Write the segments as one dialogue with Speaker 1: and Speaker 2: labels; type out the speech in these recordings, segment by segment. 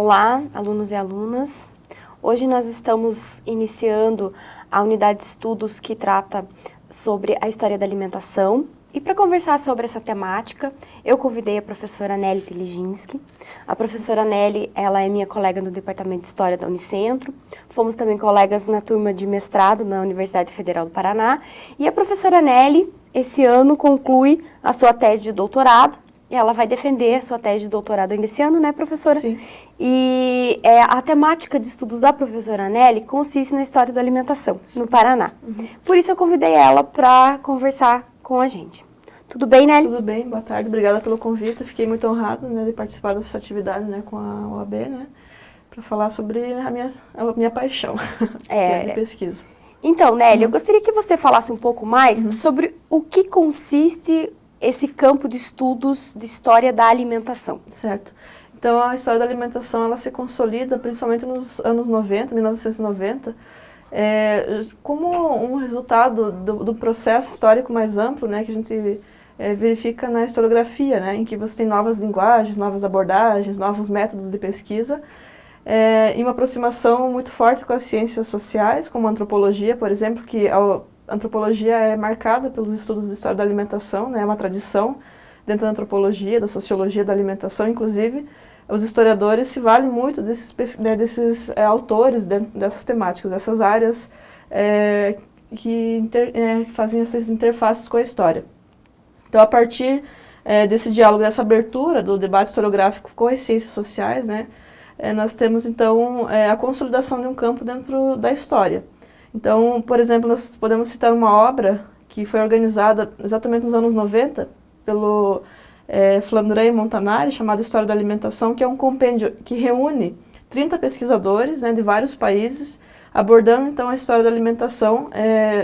Speaker 1: Olá, alunos e alunas. Hoje nós estamos iniciando a unidade de estudos que trata sobre a história da alimentação. E para conversar sobre essa temática, eu convidei a professora Nelly Tiliginski. A professora Nelly, ela é minha colega no Departamento de História da Unicentro. Fomos também colegas na turma de mestrado na Universidade Federal do Paraná. E a professora Nelly, esse ano, conclui a sua tese de doutorado. Ela vai defender a sua tese de doutorado ainda esse ano, né, professora?
Speaker 2: Sim.
Speaker 1: E a temática de estudos da professora Nelly consiste na história da alimentação no Paraná. Por isso eu convidei ela para conversar com a gente. Tudo bem, Nelly?
Speaker 2: Tudo bem, boa tarde, obrigada pelo convite. Fiquei muito honrada, né, de participar dessa atividade, né, com a OAB, né, para falar sobre a minha paixão, que é de pesquisa.
Speaker 1: Então, Nelly, eu gostaria que você falasse um pouco mais sobre o que consiste esse campo de estudos de história da alimentação.
Speaker 2: Certo. Então, a história da alimentação, ela se consolida principalmente nos anos 90, 1990, como um resultado do processo histórico mais amplo, né, que a gente verifica na historiografia, né, em que você tem novas linguagens, novas abordagens, novos métodos de pesquisa, e uma aproximação muito forte com as ciências sociais, como a antropologia, por exemplo, que a antropologia é marcada pelos estudos de história da alimentação, né, é uma tradição dentro da antropologia, da sociologia da alimentação, inclusive. Os historiadores se valem muito desses autores dessas temáticas, dessas áreas que fazem essas interfaces com a história. Então, a partir desse diálogo, dessa abertura do debate historiográfico com as ciências sociais, né, nós temos, então, a consolidação de um campo dentro da história. Então, por exemplo, nós podemos citar uma obra que foi organizada exatamente nos anos 90 pelo Flandrin e Montanari, chamada História da Alimentação, que é um compêndio que reúne 30 pesquisadores, né, de vários países, abordando então a história da alimentação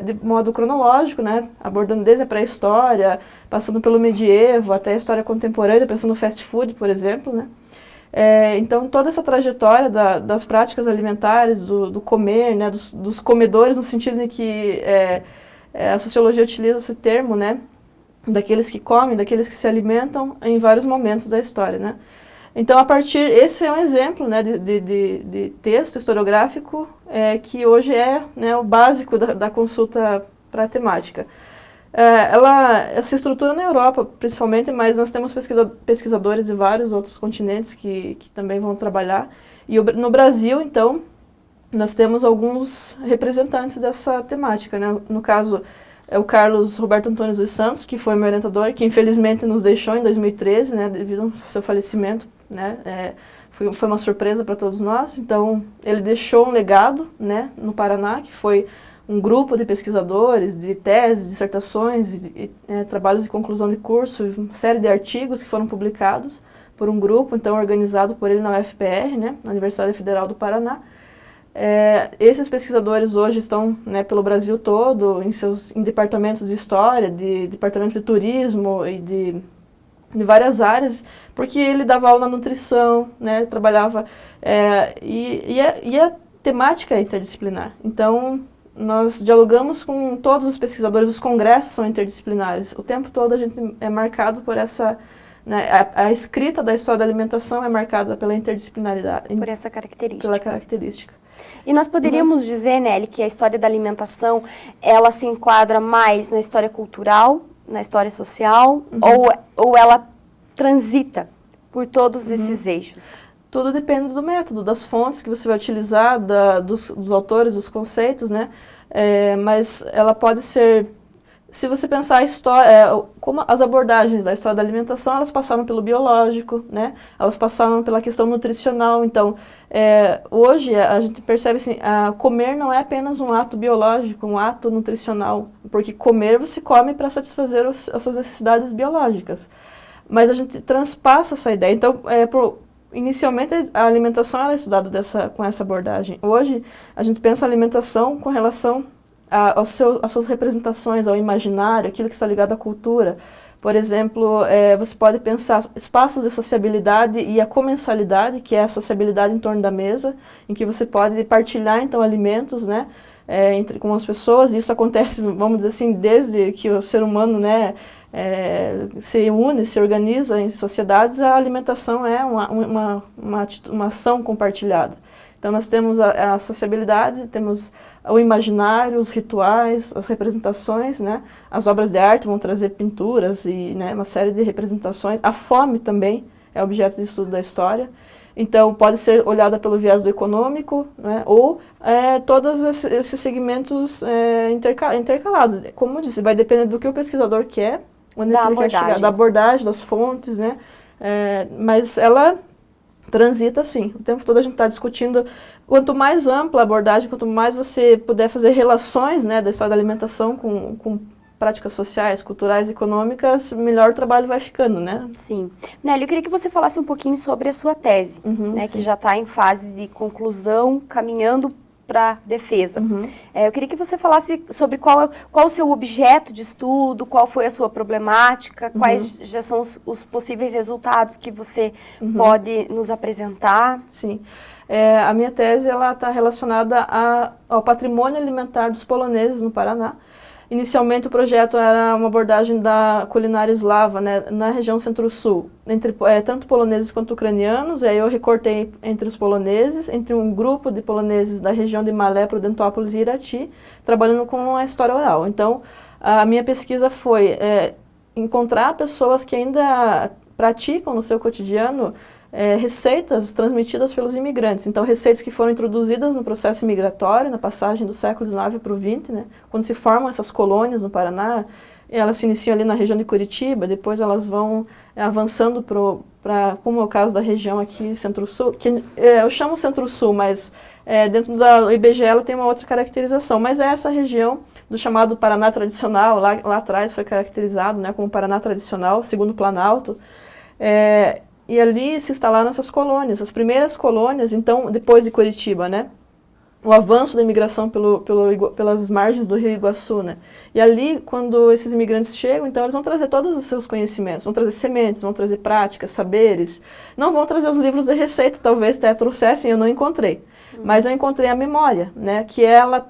Speaker 2: de modo cronológico, né, abordando desde a pré-história, passando pelo medievo até a história contemporânea, pensando no fast food, por exemplo, né. Então, toda essa trajetória das práticas alimentares, do comer, né, dos comedores, no sentido de que a sociologia utiliza esse termo, né, daqueles que comem, daqueles que se alimentam em vários momentos da história, né. Então, esse é um exemplo, né, de texto historiográfico que hoje né, o básico da consulta para a temática. Ela se estrutura na Europa, principalmente, mas nós temos pesquisadores de vários outros continentes que também vão trabalhar. E no Brasil, então, nós temos alguns representantes dessa temática, né? No caso, é o Carlos Roberto Antônio dos Santos, que foi meu orientador, que infelizmente nos deixou em 2013, né, devido ao seu falecimento, né? Foi uma surpresa para todos nós. Então, ele deixou um legado, né, no Paraná, que foi um grupo de pesquisadores, de teses, dissertações, trabalhos de conclusão de curso, uma série de artigos que foram publicados por um grupo, então, organizado por ele na UFPR, né, na Universidade Federal do Paraná. Esses pesquisadores hoje estão, né, pelo Brasil todo, em departamentos de história, de departamentos de turismo e de várias áreas, porque ele dava aula na nutrição, né, trabalhava, e a temática é interdisciplinar. Então, nós dialogamos com todos os pesquisadores, os congressos são interdisciplinares. O tempo todo a gente é marcado por essa, né, a escrita da história da alimentação é marcada pela interdisciplinaridade.
Speaker 1: Por essa característica.
Speaker 2: Pela característica.
Speaker 1: E nós poderíamos dizer, Nelly, que a história da alimentação, ela se enquadra mais na história cultural, na história social, ou ela transita por todos esses eixos?
Speaker 2: Tudo depende do método, das fontes que você vai utilizar, dos autores, dos conceitos, né? Mas ela pode ser, se você pensar a história, como as abordagens da história da alimentação, elas passaram pelo biológico, né? Elas passaram pela questão nutricional. Então, hoje a gente percebe assim, comer não é apenas um ato biológico, um ato nutricional, porque comer você come para satisfazer as suas necessidades biológicas. Mas a gente transpassa essa ideia. Então, inicialmente, a alimentação era estudada com essa abordagem. Hoje, a gente pensa a alimentação com relação às suas representações, ao imaginário, aquilo que está ligado à cultura. Por exemplo, você pode pensar espaços de sociabilidade e a comensalidade, que é a sociabilidade em torno da mesa, em que você pode partilhar, então, alimentos, né, com as pessoas. Isso acontece, vamos dizer assim, desde que o ser humano, né, se une, se organiza em sociedades, a alimentação é uma ação compartilhada. Então nós temos a sociabilidade, temos o imaginário, os rituais, as representações, né? As obras de arte vão trazer pinturas e, né, uma série de representações. A fome também é objeto de estudo da história. Então pode ser olhada pelo viés do econômico, né? Ou todos esses segmentos intercalados. Como eu disse, vai depender do que o pesquisador quer, onde ele quer chegar, da abordagem, das fontes, né? Mas ela transita, sim. O tempo todo a gente está discutindo, quanto mais ampla a abordagem, quanto mais você puder fazer relações, né, da história da alimentação com práticas sociais, culturais, econômicas, melhor o trabalho vai ficando, né?
Speaker 1: Sim. Nélia, eu queria que você falasse um pouquinho sobre a sua tese, né, que já está em fase de conclusão, caminhando para defesa. Eu queria que você falasse sobre qual o seu objeto de estudo, qual foi a sua problemática, quais já são os possíveis resultados que você pode nos apresentar.
Speaker 2: Sim. A minha tese está relacionada ao patrimônio alimentar dos poloneses no Paraná. Inicialmente o projeto era uma abordagem da culinária eslava, né, na região centro-sul, entre tanto poloneses quanto ucranianos, e aí eu recortei entre os poloneses, entre um grupo de poloneses da região de Malé, Prudentópolis e Irati, trabalhando com a história oral. Então, a minha pesquisa foi encontrar pessoas que ainda praticam no seu cotidiano receitas transmitidas pelos imigrantes. Então, receitas que foram introduzidas no processo migratório, na passagem do século XIX para o XX, né? Quando se formam essas colônias no Paraná, elas se iniciam ali na região de Curitiba, depois elas vão avançando para, como é o caso da região aqui, Centro-Sul, que eu chamo Centro-Sul, mas dentro da IBGE ela tem uma outra caracterização, mas é essa região do chamado Paraná tradicional, lá atrás foi caracterizado, né, como Paraná tradicional, segundo Planalto, e ali se instalaram essas colônias, as primeiras colônias, então, depois de Curitiba, né? O avanço da imigração pelas margens do Rio Iguaçu, né? E ali, quando esses imigrantes chegam, então eles vão trazer todos os seus conhecimentos, vão trazer sementes, vão trazer práticas, saberes, não vão trazer os livros de receita, talvez até trouxessem, eu não encontrei. Mas eu encontrei a memória, né? Que ela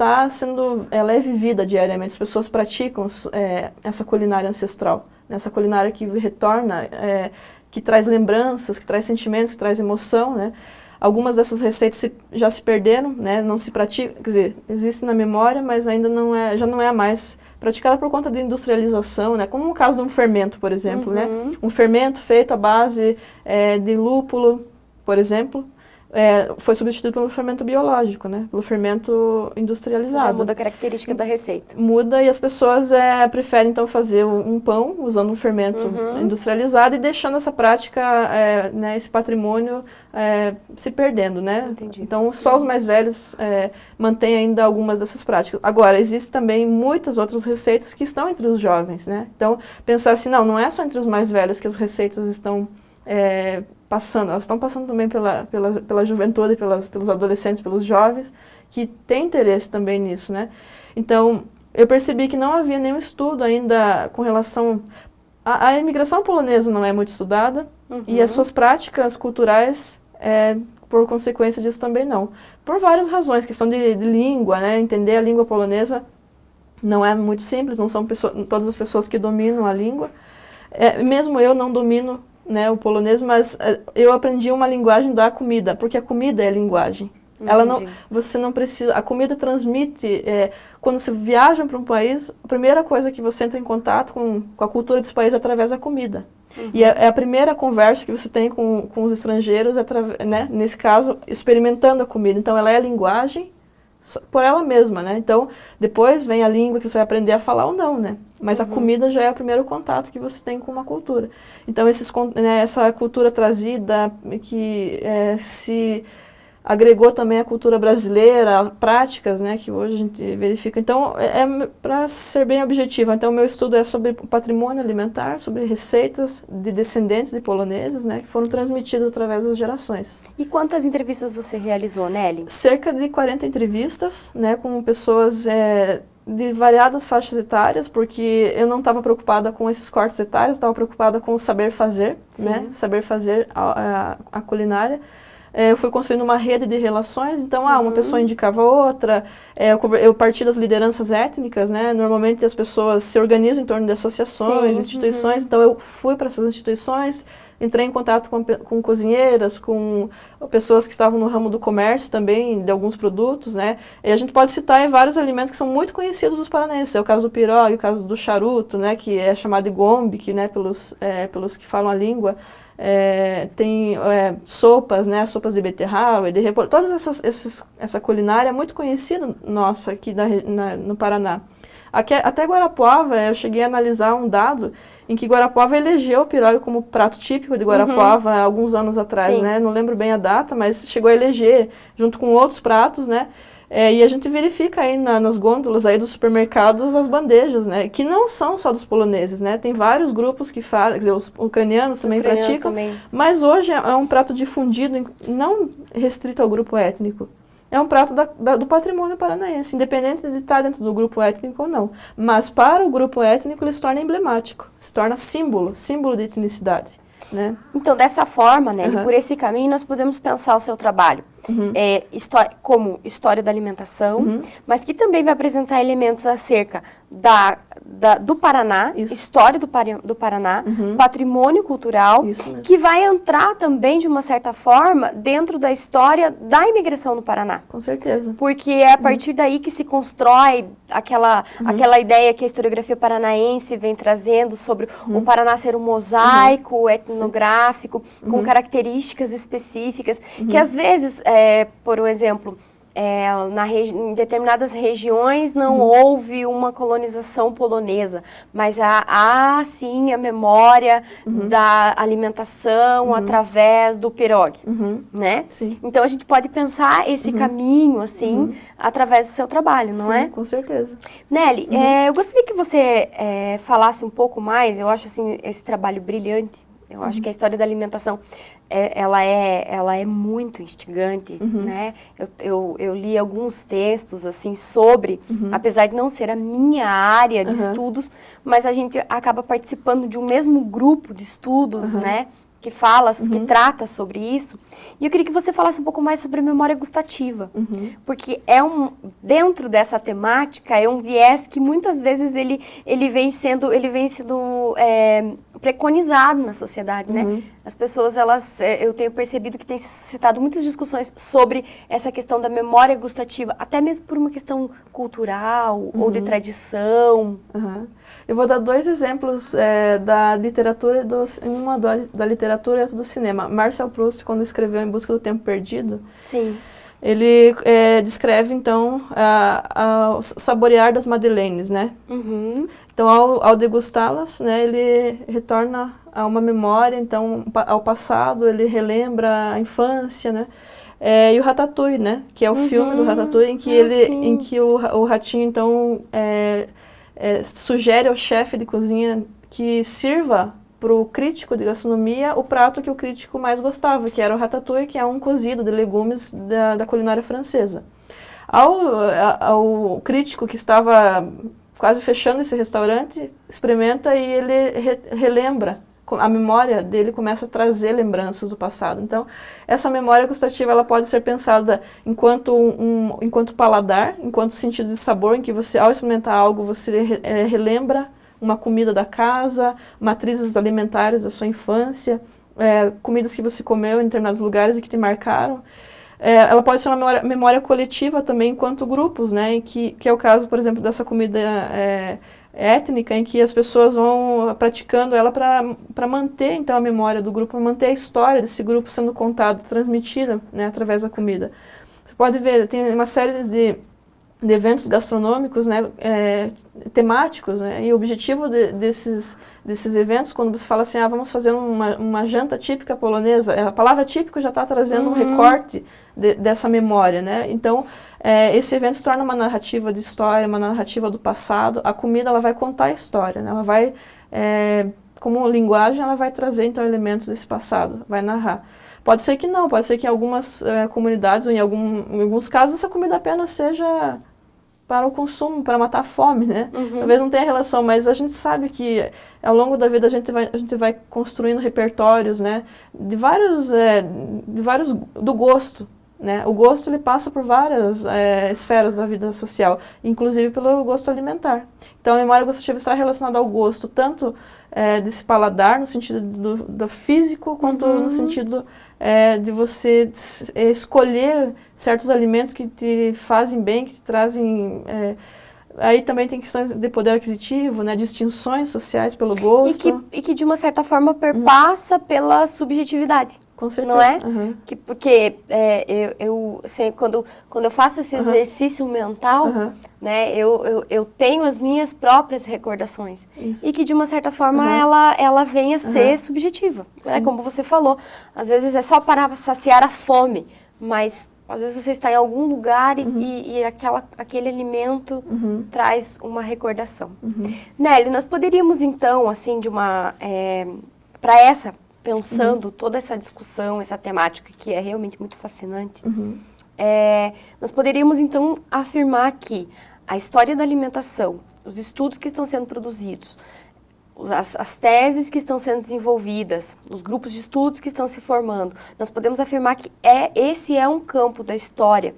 Speaker 2: é vivida diariamente, as pessoas praticam essa culinária ancestral, essa culinária que retorna, que traz lembranças, que traz sentimentos, que traz emoção, né? Algumas dessas receitas já se perderam, né? Não se praticam, quer dizer, existe na memória, mas ainda já não é mais praticada por conta da industrialização, né? Como no caso de um fermento, por exemplo, né? Um fermento feito à base de lúpulo, por exemplo, foi substituído pelo fermento biológico, né? Pelo fermento industrializado.
Speaker 1: Já muda a característica da receita.
Speaker 2: Muda e as pessoas preferem então fazer um pão usando um fermento industrializado e deixando essa prática, né, esse patrimônio se perdendo, né?
Speaker 1: Entendi.
Speaker 2: Então só os mais velhos mantêm ainda algumas dessas práticas. Agora, existem também muitas outras receitas que estão entre os jovens, né? Então pensar assim, não é só entre os mais velhos que as receitas estão passando, elas estão passando também pela juventude, pelos adolescentes, pelos jovens, que têm interesse também nisso, né? Então, eu percebi que não havia nenhum estudo ainda com relação... A imigração polonesa não é muito estudada, e as suas práticas culturais, por consequência disso, também não. Por várias razões, questão de língua, né? Entender a língua polonesa não é muito simples, não são todas as pessoas que dominam a língua. Mesmo eu não domino, né, o polonês, mas eu aprendi uma linguagem da comida, porque a comida é a linguagem. Você não precisa, a comida transmite, quando você viaja para um país, a primeira coisa que você entra em contato com a cultura desse país é através da comida. E é a primeira conversa que você tem com os estrangeiros, né, nesse caso, experimentando a comida. Então ela é a linguagem por ela mesma, né? Então, depois vem a língua que você vai aprender a falar ou não, né? Mas a comida já é o primeiro contato que você tem com uma cultura. Então, essa cultura trazida, que se agregou também à cultura brasileira, práticas, né, que hoje a gente verifica. Então, para ser bem objetivo, então, o meu estudo é sobre o patrimônio alimentar, sobre receitas de descendentes de poloneses, né, que foram transmitidas através das gerações.
Speaker 1: E quantas entrevistas você realizou, Nelly?
Speaker 2: Cerca de 40 entrevistas, né, com pessoas de variadas faixas etárias, porque eu não estava preocupada com esses cortes etários, estava preocupada com o saber fazer, né, saber fazer a culinária. eu fui construindo uma rede de relações, então uma pessoa indicava outra, eu parti das lideranças étnicas, né? Normalmente as pessoas se organizam em torno de associações, instituições, então eu fui para essas instituições, entrei em contato com cozinheiras, com pessoas que estavam no ramo do comércio também, de alguns produtos, né? E a gente pode citar aí vários alimentos que são muito conhecidos dos paranaenses. É o caso do piró, o caso do charuto, né? Que é chamado de gombe, né? Pelos que falam a língua. Tem sopas, né? Sopas de beterraba, de repolho. Toda essa culinária é muito conhecida nossa aqui no Paraná. Até Guarapuava, eu cheguei a analisar um dado em que Guarapuava elegeu o pirogue como prato típico de Guarapuava há alguns anos atrás, né? Não lembro bem a data, mas chegou a eleger junto com outros pratos, né? E a gente verifica aí nas gôndolas aí dos supermercados as bandejas, né? Que não são só dos poloneses, né? Tem vários grupos que fazem, quer dizer, os ucranianos também praticam, mas hoje é um prato difundido, não restrito ao grupo étnico. É um prato do patrimônio paranaense, independente de estar dentro do grupo étnico ou não. Mas para o grupo étnico ele se torna emblemático, se torna símbolo de etnicidade, né?
Speaker 1: Então, dessa forma, né, por esse caminho nós podemos pensar o seu trabalho como história da alimentação, mas que também vai apresentar elementos acerca do Paraná, história do Paraná, patrimônio cultural, que vai entrar também, de uma certa forma, dentro da história da imigração no Paraná.
Speaker 2: Com certeza.
Speaker 1: Porque é a partir daí que se constrói aquela ideia que a historiografia paranaense vem trazendo sobre o Paraná ser um mosaico etnográfico, com características específicas, que às vezes, por um exemplo, em determinadas regiões não houve uma colonização polonesa, mas há sim a memória da alimentação através do pirogue, né?
Speaker 2: Sim.
Speaker 1: Então a gente pode pensar esse caminho assim através do seu trabalho, não é?
Speaker 2: Sim, com certeza.
Speaker 1: Nelly, eu gostaria que você falasse um pouco mais. Eu acho assim esse trabalho brilhante. Eu acho que a história da alimentação, ela é muito instigante, né? Eu li alguns textos, assim, sobre, apesar de não ser a minha área de estudos, mas a gente acaba participando de um mesmo grupo de estudos, né? Que que trata sobre isso. E eu queria que você falasse um pouco mais sobre a memória gustativa, porque dentro dessa temática é um viés que muitas vezes ele vem sendo preconizado na sociedade, né? As pessoas, eu tenho percebido que tem se suscitado muitas discussões sobre essa questão da memória gustativa, até mesmo por uma questão cultural ou de tradição.
Speaker 2: Eu vou dar dois exemplos da literatura, uma da literatura e outra do cinema. Marcel Proust, quando escreveu Em Busca do Tempo Perdido, ele descreve, então, o saborear das madeleines, né? Então, ao degustá-las, né, ele retorna a uma memória, então, ao passado, ele relembra a infância, né? E o Ratatouille, né? Que é o filme do Ratatouille, em que o ratinho, então, sugere ao chefe de cozinha que sirva para o crítico de gastronomia o prato que o crítico mais gostava, que era o ratatouille, que é um cozido de legumes da culinária francesa. Ao crítico que estava quase fechando esse restaurante, experimenta e ele relembra, a memória dele começa a trazer lembranças do passado. Então, essa memória gustativa ela pode ser pensada enquanto paladar, enquanto sentido de sabor, em que você, ao experimentar algo, você relembra uma comida da casa, matrizes alimentares da sua infância, comidas que você comeu em determinados lugares e que te marcaram. Ela pode ser uma memória coletiva também enquanto grupos, né? Que é o caso, por exemplo, dessa comida étnica, em que as pessoas vão praticando ela para manter, então, a memória do grupo, manter a história desse grupo sendo contada, transmitida, né, através da comida. Você pode ver, tem uma série de eventos gastronômicos, né, temáticos, né, e o objetivo desses eventos, quando você fala assim, vamos fazer uma janta típica polonesa, a palavra típico já está trazendo um recorte dessa memória, né, então esse evento se torna uma narrativa de história, uma narrativa do passado. A comida ela vai contar a história, né, ela vai, como linguagem, ela vai trazer então elementos desse passado, vai narrar. Pode ser que não, pode ser que em algumas comunidades ou em alguns casos essa comida apenas seja para o consumo, para matar a fome, né? Talvez não tenha relação, mas a gente sabe que ao longo da vida a gente vai construindo repertórios, né? De vários do gosto, né? O gosto ele passa por várias esferas da vida social, inclusive pelo gosto alimentar. Então a memória gustativa está relacionada ao gosto, tanto desse paladar, no sentido do físico, quanto no sentido de você escolher certos alimentos que te fazem bem, que te trazem... aí também tem questões de poder aquisitivo, né, distinções sociais pelo gosto.
Speaker 1: E que de uma certa forma perpassa pela subjetividade.
Speaker 2: Com certeza.
Speaker 1: Não é? Porque quando eu faço esse exercício mental, né, eu tenho as minhas próprias recordações. Isso. E que de uma certa forma ela vem a ser subjetiva. Né? Como você falou, às vezes é só para saciar a fome, mas às vezes você está em algum lugar e aquele alimento traz uma recordação. Nelly, nós poderíamos então, assim, pensando toda essa discussão, essa temática que é realmente muito fascinante, nós poderíamos então afirmar que a história da alimentação, os estudos que estão sendo produzidos, as teses que estão sendo desenvolvidas, os grupos de estudos que estão se formando, nós podemos afirmar que esse é um campo da história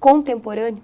Speaker 1: contemporâneo?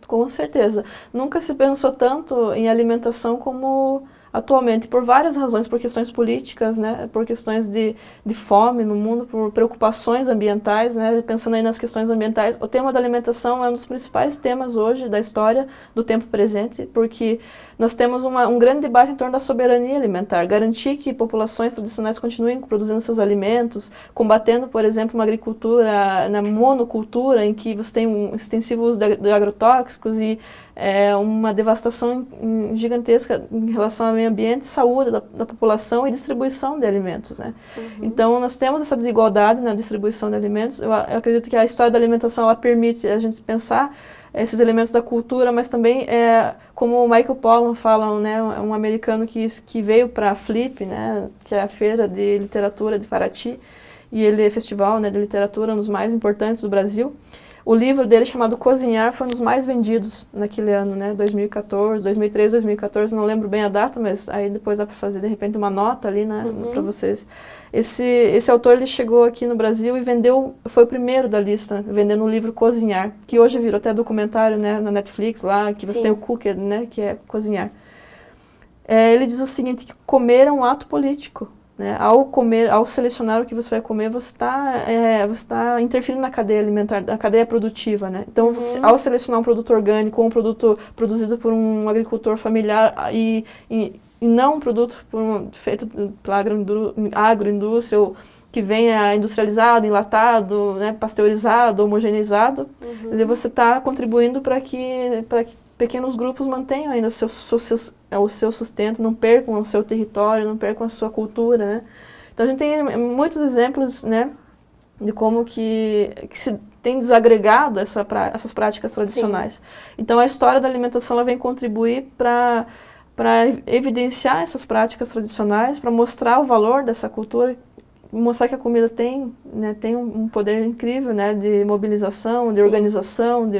Speaker 2: Com certeza. Nunca se pensou tanto em alimentação como atualmente, por várias razões, por questões políticas, né, por questões de fome no mundo, por preocupações ambientais, né, pensando aí nas questões ambientais. O tema da alimentação é um dos principais temas hoje da história do tempo presente, porque nós temos um grande debate em torno da soberania alimentar, garantir que populações tradicionais continuem produzindo seus alimentos, combatendo, por exemplo, uma agricultura, na monocultura, em que você tem um extensivo uso de agrotóxicos e uma devastação gigantesca em relação ao meio ambiente, saúde da população e distribuição de alimentos, né? Então, nós temos essa desigualdade na distribuição de alimentos. Eu acredito que a história da alimentação ela permite a gente pensar esses elementos da cultura, mas também, como o Michael Pollan fala, né, um americano que veio para a Flip, né, que é a feira de literatura de Paraty, e ele é festival, né, de literatura, um dos mais importantes do Brasil. O livro dele, chamado Cozinhar, foi um dos mais vendidos naquele ano, né? 2014, 2013, 2014, não lembro bem a data, mas aí depois dá para fazer, de repente, uma nota ali, né, para vocês. Esse autor, ele chegou aqui no Brasil e foi o primeiro da lista, vendendo o livro Cozinhar, que hoje virou até documentário, né, na Netflix, lá, que você tem o Cooker, né, que é cozinhar. Ele diz o seguinte, que comer é um ato político. Né? Ao selecionar o que você vai comer, você está interferindo na cadeia alimentar, na cadeia produtiva, né? Então, ao selecionar um produto orgânico ou um produto produzido por um agricultor familiar e não um produto feito pela agroindústria ou que venha industrializado, enlatado, né, pasteurizado, homogeneizado, quer dizer, você está contribuindo para que pequenos grupos mantenham ainda o seu sustento, não percam o seu território, não percam a sua cultura, né? Então a gente tem muitos exemplos, né, de como que se tem desagregado essas práticas tradicionais. Sim. Então a história da alimentação ela vem contribuir para evidenciar essas práticas tradicionais, para mostrar o valor dessa cultura, mostrar que a comida tem um poder incrível, né, de mobilização, de organização,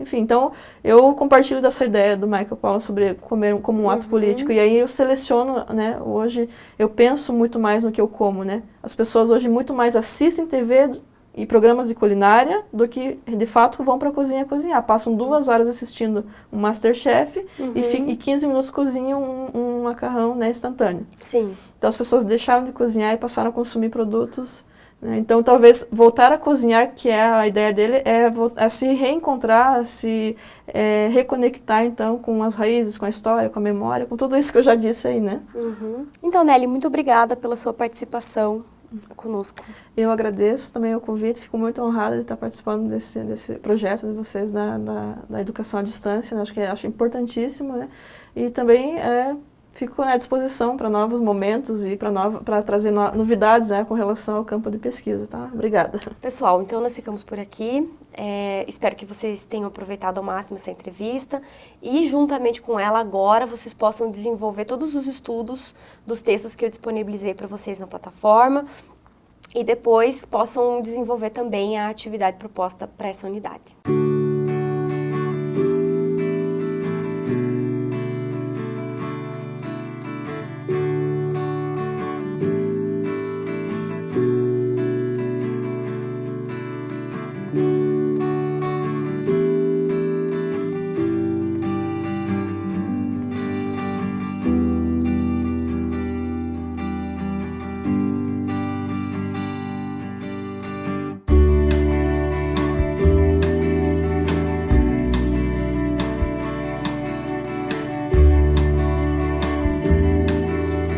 Speaker 2: enfim, então eu compartilho dessa ideia do Michael Pollan sobre comer como um ato político, e aí eu seleciono, né, hoje eu penso muito mais no que eu como, né, as pessoas hoje muito mais assistem TV e programas de culinária do que de fato vão para a cozinha cozinhar, passam 2 horas assistindo um Masterchef e 15 minutos cozinham um macarrão, né, instantâneo. Sim. Então as pessoas deixaram de cozinhar e passaram a consumir produtos. Então, talvez voltar a cozinhar, que é a ideia dele, é se reencontrar, se reconectar, então, com as raízes, com a história, com a memória, com tudo isso que eu já disse aí, né?
Speaker 1: Então, Nelly, muito obrigada pela sua participação conosco.
Speaker 2: Eu agradeço também o convite, fico muito honrada de estar participando desse projeto de vocês da educação à distância, né? Acho importantíssimo, né? E também fico à disposição para novos momentos e para trazer novidades, né, com relação ao campo de pesquisa, tá? Obrigada.
Speaker 1: Pessoal, então nós ficamos por aqui. Espero que vocês tenham aproveitado ao máximo essa entrevista e, juntamente com ela, agora vocês possam desenvolver todos os estudos dos textos que eu disponibilizei para vocês na plataforma e depois possam desenvolver também a atividade proposta para essa unidade.